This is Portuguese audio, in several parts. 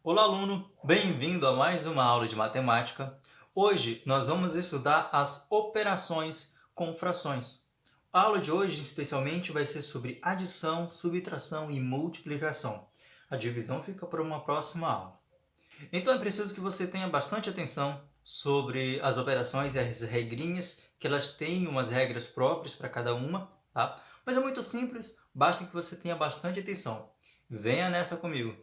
Olá, aluno! Bem-vindo a mais uma aula de matemática. Hoje nós vamos estudar as operações com frações. A aula de hoje, especialmente, vai ser sobre adição, subtração e multiplicação. A divisão fica para uma próxima aula. Então é preciso que você tenha bastante atenção sobre as operações e as regrinhas, que elas têm umas regras próprias para cada uma, tá? Mas é muito simples, basta que você tenha bastante atenção. Venha nessa comigo!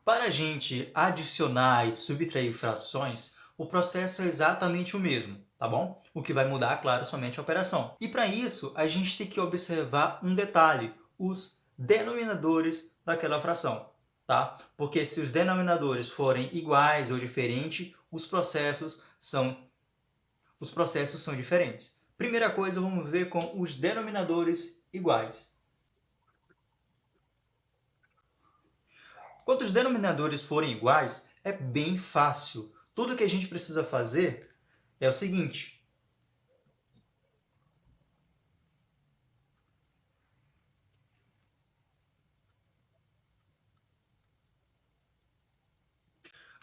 Para a gente adicionar e subtrair frações, o processo é exatamente o mesmo, tá bom? O que vai mudar, claro, somente a operação. E para isso, a gente tem que observar um detalhe, os denominadores daquela fração, tá? Porque se os denominadores forem iguais ou diferentes, os processos são diferentes. Primeira coisa, vamos ver com os denominadores iguais. Quando os denominadores forem iguais, é bem fácil. Tudo que a gente precisa fazer é o seguinte.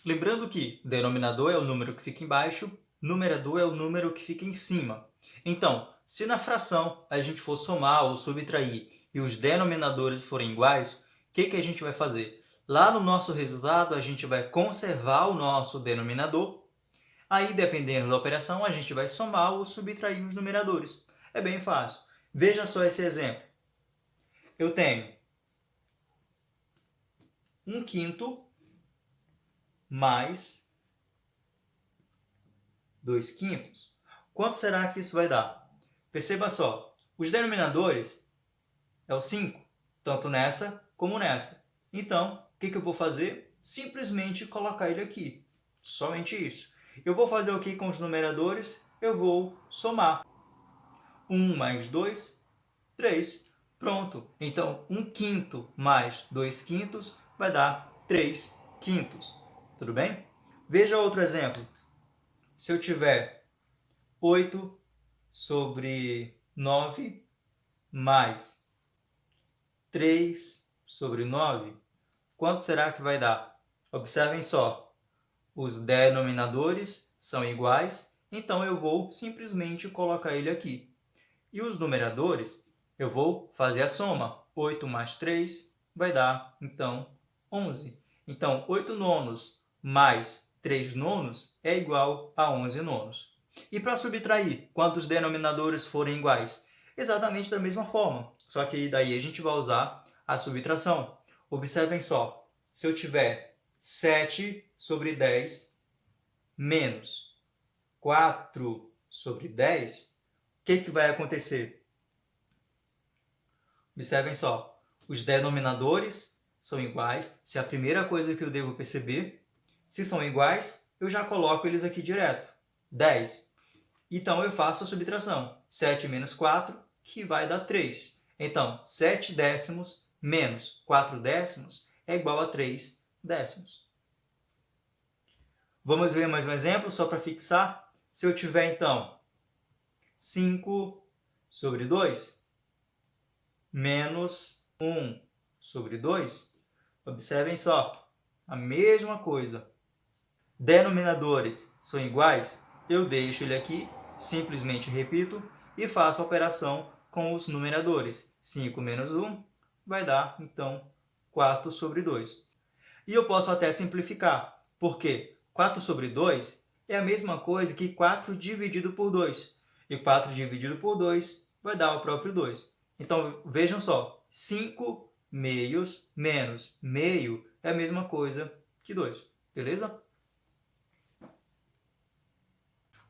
Lembrando que denominador é o número que fica embaixo, numerador é o número que fica em cima. Então, se na fração a gente for somar ou subtrair e os denominadores forem iguais, o que a gente vai fazer? Lá no nosso resultado, a gente vai conservar o nosso denominador. Aí, dependendo da operação, a gente vai somar ou subtrair os numeradores. É bem fácil. Veja só esse exemplo. Eu tenho 1/5 mais 2/5. Quanto será que isso vai dar? Perceba só, os denominadores é o 5, tanto nessa como nessa. Então, o que eu vou fazer? Simplesmente colocar ele aqui. Somente isso. Eu vou fazer o que com os numeradores? Eu vou somar. 1 mais 2, 3. Pronto. Então, 1/5 mais 2/5 vai dar 3/5. Tudo bem? Veja outro exemplo. Se eu tiver 8 sobre 9 mais 3 sobre 9, quanto será que vai dar? Observem só. Os denominadores são iguais, então eu vou simplesmente colocar ele aqui. E os numeradores, eu vou fazer a soma. 8 mais 3 vai dar, então, 11. Então, 8 nonos mais 3 nonos é igual a 11 nonos. E para subtrair, quando os denominadores forem iguais? Exatamente da mesma forma, só que daí a gente vai usar a subtração. Observem só, se eu tiver 7 sobre 10 menos 4 sobre 10, o que vai acontecer? Observem só, os denominadores são iguais, se é a primeira coisa que eu devo perceber. Se são iguais, eu já coloco eles aqui direto. 10. Então, eu faço a subtração. 7 menos 4, que vai dar 3. Então, 7 décimos menos 4 décimos é igual a 3 décimos. Vamos ver mais um exemplo, só para fixar. Se eu tiver, então, 5 sobre 2 menos 1 sobre 2, observem só, a mesma coisa. Denominadores são iguais, eu deixo ele aqui, simplesmente repito, e faço a operação com os numeradores. 5 menos 1 vai dar, então, 4 sobre 2. E eu posso até simplificar, porque 4 sobre 2 é a mesma coisa que 4 dividido por 2. E 4 dividido por 2 vai dar o próprio 2. Então, vejam só, 5 meios menos meio é a mesma coisa que 2. Beleza?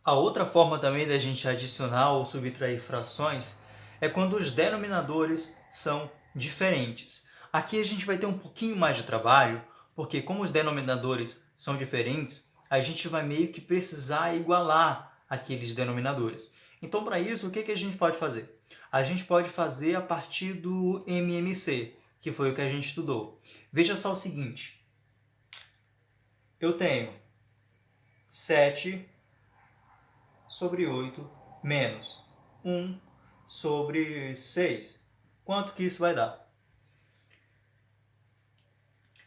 A outra forma também da gente adicionar ou subtrair frações é quando os denominadores são diferentes. Aqui a gente vai ter um pouquinho mais de trabalho, porque como os denominadores são diferentes, a gente vai meio que precisar igualar aqueles denominadores. Então, para isso, o que a gente pode fazer? A gente pode fazer a partir do MMC, que foi o que a gente estudou. Veja só o seguinte. Eu tenho 7 sobre 8 menos 1 sobre 6. Quanto que isso vai dar?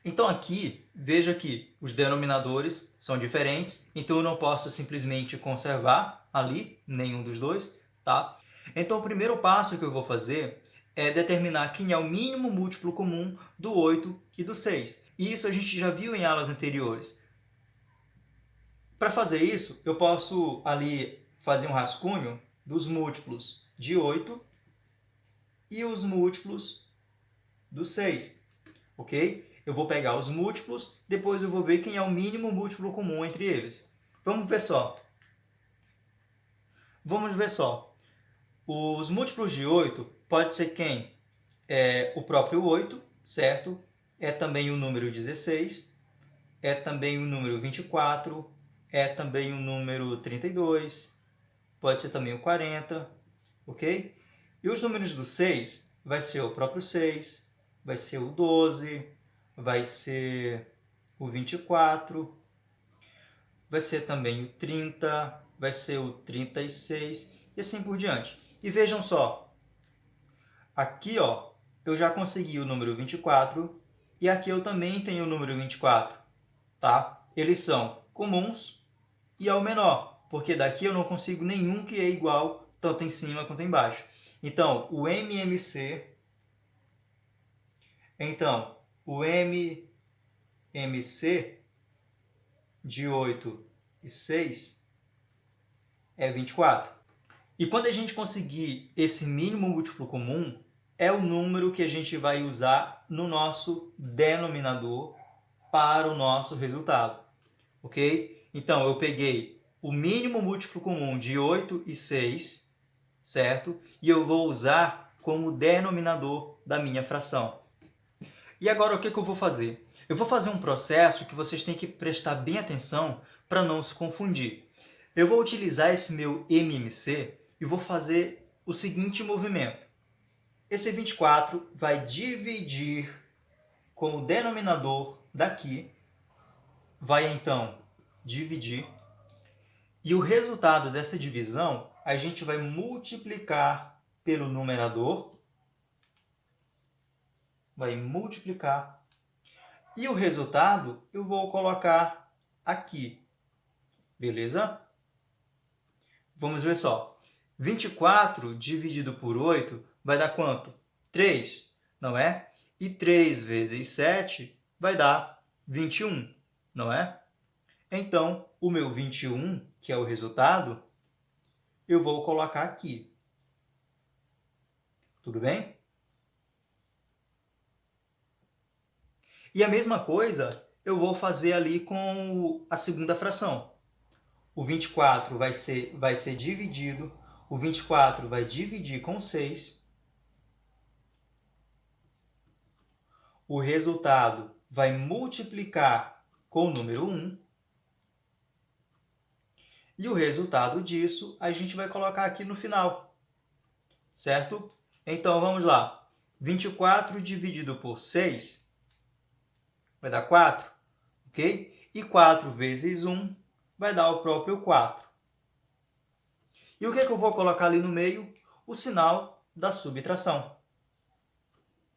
Então aqui, veja que os denominadores são diferentes, então eu não posso simplesmente conservar ali nenhum dos dois, tá? Então o primeiro passo que eu vou fazer é determinar quem é o mínimo múltiplo comum do 8 e do 6. E isso a gente já viu em aulas anteriores. Para fazer isso, eu posso ali fazer um rascunho dos múltiplos de 8 e os múltiplos do 6, ok? Eu vou pegar os múltiplos, depois eu vou ver quem é o mínimo múltiplo comum entre eles. Vamos ver só. Vamos ver só. Os múltiplos de 8 pode ser quem? É o próprio 8, certo? É também o número 16, é também o número 24, é também o número 32, pode ser também o 40, ok? E os números do 6 vai ser o próprio 6, vai ser o 12, vai ser o 24, vai ser também o 30, vai ser o 36 e assim por diante. E vejam só, aqui ó, eu já consegui o número 24 e aqui eu também tenho o número 24, tá? Eles são comuns e é o menor, porque daqui eu não consigo nenhum que é igual tanto em cima quanto embaixo. Então, o MMC, de 8 e 6 é 24. E quando a gente conseguir esse mínimo múltiplo comum, é o número que a gente vai usar no nosso denominador para o nosso resultado, ok? Então, eu peguei o mínimo múltiplo comum de 8 e 6, certo? E eu vou usar como denominador da minha fração. E agora o que eu vou fazer? Eu vou fazer um processo que vocês têm que prestar bem atenção para não se confundir. Eu vou utilizar esse meu MMC e vou fazer o seguinte movimento. Esse 24 vai dividir com o denominador daqui, vai então dividir, e o resultado dessa divisão a gente vai multiplicar pelo numerador, vai multiplicar, e o resultado eu vou colocar aqui, beleza? Vamos ver só. 24 dividido por 8 vai dar quanto? 3, não é? E 3 vezes 7 vai dar 21, não é? Então, o meu 21, que é o resultado, eu vou colocar aqui. Tudo bem? E a mesma coisa eu vou fazer ali com a segunda fração. O 24 vai ser dividido, o 24 vai dividir com 6, o resultado vai multiplicar com o número 1, e o resultado disso a gente vai colocar aqui no final, certo? Então, vamos lá. 24 dividido por 6 vai dar 4, ok? E 4 vezes 1 vai dar o próprio 4. E o que eu vou colocar ali no meio? O sinal da subtração.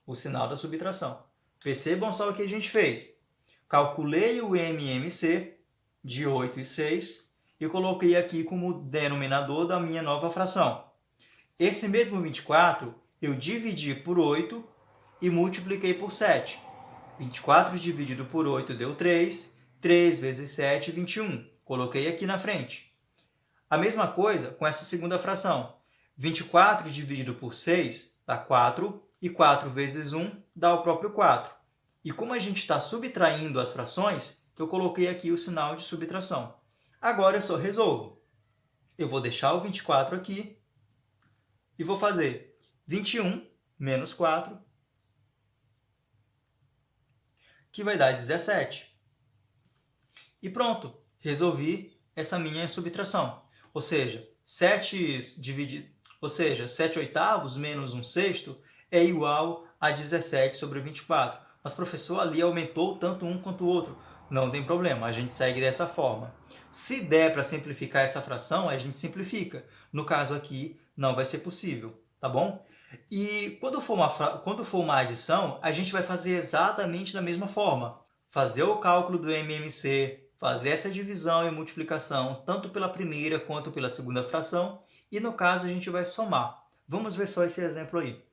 O sinal da subtração. Percebam só o que a gente fez. Calculei o MMC de 8 e 6 e coloquei aqui como denominador da minha nova fração. Esse mesmo 24 eu dividi por 8 e multipliquei por 7. 24 dividido por 8 deu 3. 3 vezes 7, 21. Coloquei aqui na frente. A mesma coisa com essa segunda fração. 24 dividido por 6 dá 4. E 4 vezes 1 dá o próprio 4. E como a gente está subtraindo as frações, eu coloquei aqui o sinal de subtração. Agora eu só resolvo. Eu vou deixar o 24 aqui e vou fazer 21 menos 4, que vai dar 17. E pronto, resolvi essa minha subtração. Ou seja, 7 oitavos menos 1 sexto é igual a 17 sobre 24. Mas, professor, ali aumentou tanto um quanto o outro. Não tem problema, a gente segue dessa forma. Se der para simplificar essa fração, a gente simplifica. No caso aqui, não vai ser possível, tá bom? E quando for uma adição, a gente vai fazer exatamente da mesma forma. Fazer o cálculo do MMC, fazer essa divisão e multiplicação, tanto pela primeira quanto pela segunda fração, e no caso a gente vai somar. Vamos ver só esse exemplo aí.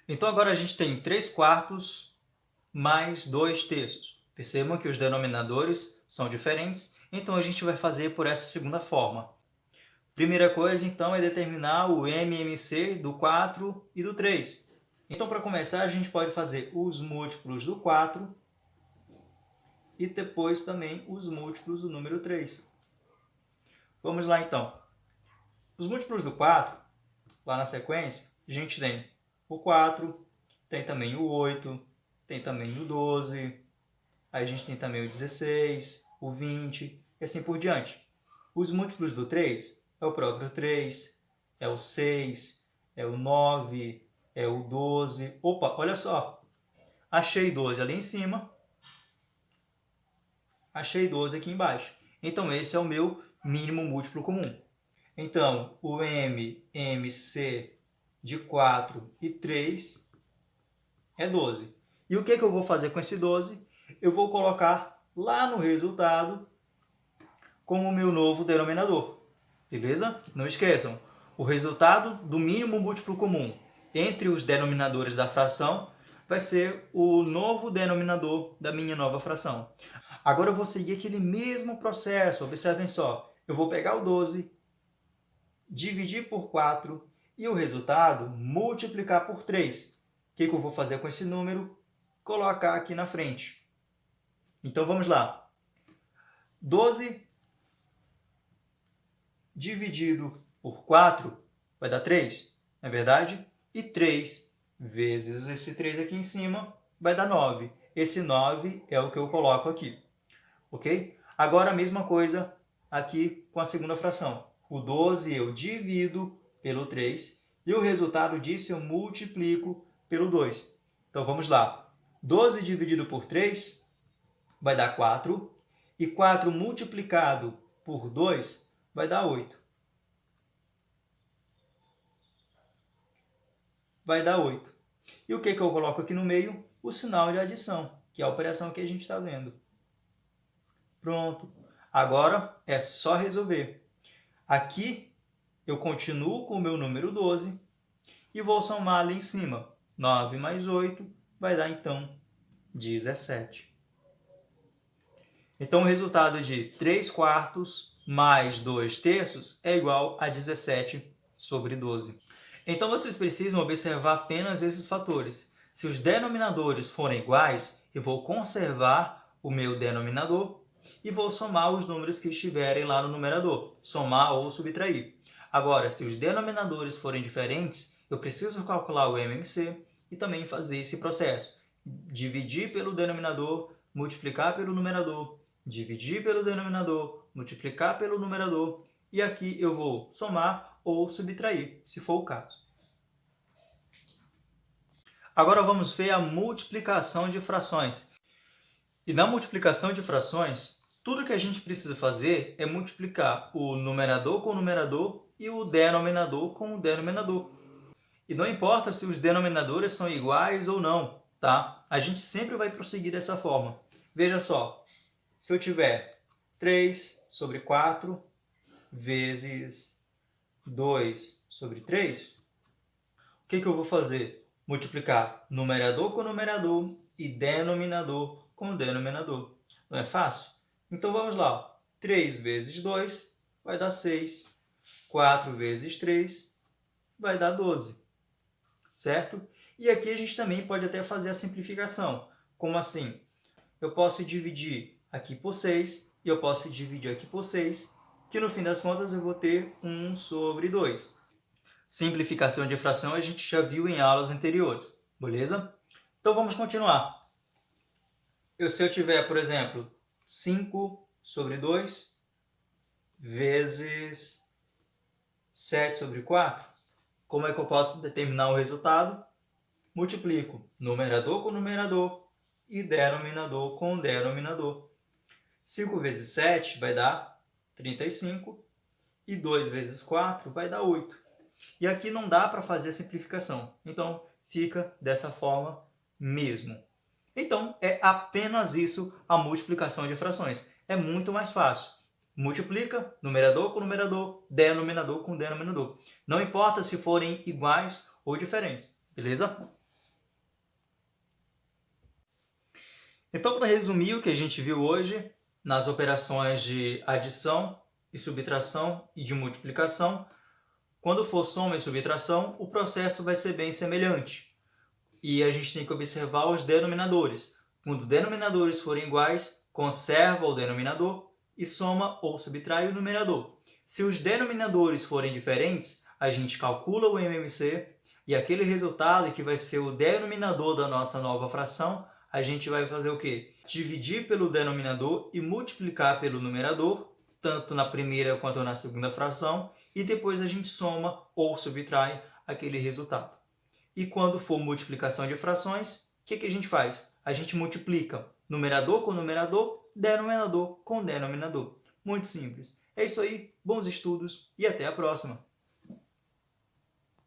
Então agora a gente tem 3/4 mais 2/3. Percebam que os denominadores são diferentes, então a gente vai fazer por essa segunda forma. Primeira coisa, então, é determinar o MMC do 4 e do 3. Então, para começar, a gente pode fazer os múltiplos do 4 e depois também os múltiplos do número 3. Vamos lá, então. Os múltiplos do 4, lá na sequência, a gente tem o 4, tem também o 8, tem também o 12, aí a gente tem também o 16, o 20 e assim por diante. Os múltiplos do 3 é o próprio 3, é o 6, é o 9, é o 12. Opa, olha só. Achei 12 ali em cima. Achei 12 aqui embaixo. Então, esse é o meu mínimo múltiplo comum. Então, o MMC de 4 e 3 é 12. E o que eu vou fazer com esse 12? Eu vou colocar lá no resultado como o meu novo denominador. Beleza? Não esqueçam, o resultado do mínimo múltiplo comum entre os denominadores da fração vai ser o novo denominador da minha nova fração. Agora eu vou seguir aquele mesmo processo, observem só. Eu vou pegar o 12, dividir por 4 e o resultado multiplicar por 3. O que eu vou fazer com esse número? Colocar aqui na frente. Então vamos lá. 12 dividido por 4 vai dar 3, não é verdade? E 3 vezes esse 3 aqui em cima vai dar 9. Esse 9 é o que eu coloco aqui, ok? Agora a mesma coisa aqui com a segunda fração. O 12 eu divido pelo 3 e o resultado disso eu multiplico pelo 2. Então vamos lá. 12 dividido por 3 vai dar 4 e 4 multiplicado por 2 vai dar 8. Vai dar 8. E o que eu coloco aqui no meio? O sinal de adição, que é a operação que a gente está vendo. Pronto. Agora é só resolver. Aqui eu continuo com o meu número 12 e vou somar ali em cima. 9 mais 8 vai dar, então, 17. Então, o resultado de 3/4 mais 2/3 é igual a 17 sobre 12. Então, vocês precisam observar apenas esses fatores. Se os denominadores forem iguais, eu vou conservar o meu denominador e vou somar os números que estiverem lá no numerador, somar ou subtrair. Agora, se os denominadores forem diferentes, eu preciso calcular o MMC e também fazer esse processo. Dividir pelo denominador, multiplicar pelo numerador, dividir pelo denominador, multiplicar pelo numerador, e aqui eu vou somar ou subtrair, se for o caso. Agora vamos ver a multiplicação de frações. E na multiplicação de frações, tudo que a gente precisa fazer é multiplicar o numerador com o numerador e o denominador com o denominador. E não importa se os denominadores são iguais ou não, tá? A gente sempre vai prosseguir dessa forma. Veja só, se eu tiver 3 sobre 4 vezes 2 sobre 3, o que eu vou fazer? Multiplicar numerador com numerador e denominador com denominador. Não é fácil? Então vamos lá. 3 vezes 2 vai dar 6. 4 vezes 3 vai dar 12. Certo? E aqui a gente também pode até fazer a simplificação. Como assim? Eu posso dividir aqui por 6 e eu posso dividir aqui por 6, que no fim das contas eu vou ter 1 sobre 2. Simplificação de fração a gente já viu em aulas anteriores, beleza? Então vamos continuar. Se eu tiver, por exemplo, 5 sobre 2 vezes 7 sobre 4, como é que eu posso determinar o resultado? Multiplico numerador com numerador e denominador com denominador. 5 vezes 7 vai dar 35 e 2 vezes 4 vai dar 8. E aqui não dá para fazer a simplificação. Então, fica dessa forma mesmo. Então, é apenas isso a multiplicação de frações. É muito mais fácil. Multiplica numerador com numerador, denominador com denominador. Não importa se forem iguais ou diferentes, beleza? Então, para resumir o que a gente viu hoje, nas operações de adição e subtração e de multiplicação, quando for soma e subtração, o processo vai ser bem semelhante. E a gente tem que observar os denominadores. Quando denominadores forem iguais, conserva o denominador e soma ou subtrai o numerador. Se os denominadores forem diferentes, a gente calcula o MMC e aquele resultado que vai ser o denominador da nossa nova fração, a gente vai fazer o quê? Dividir pelo denominador e multiplicar pelo numerador, tanto na primeira quanto na segunda fração, e depois a gente soma ou subtrai aquele resultado. E quando for multiplicação de frações, o que a gente faz? A gente multiplica numerador com numerador, denominador com denominador. Muito simples. É isso aí, bons estudos e até a próxima!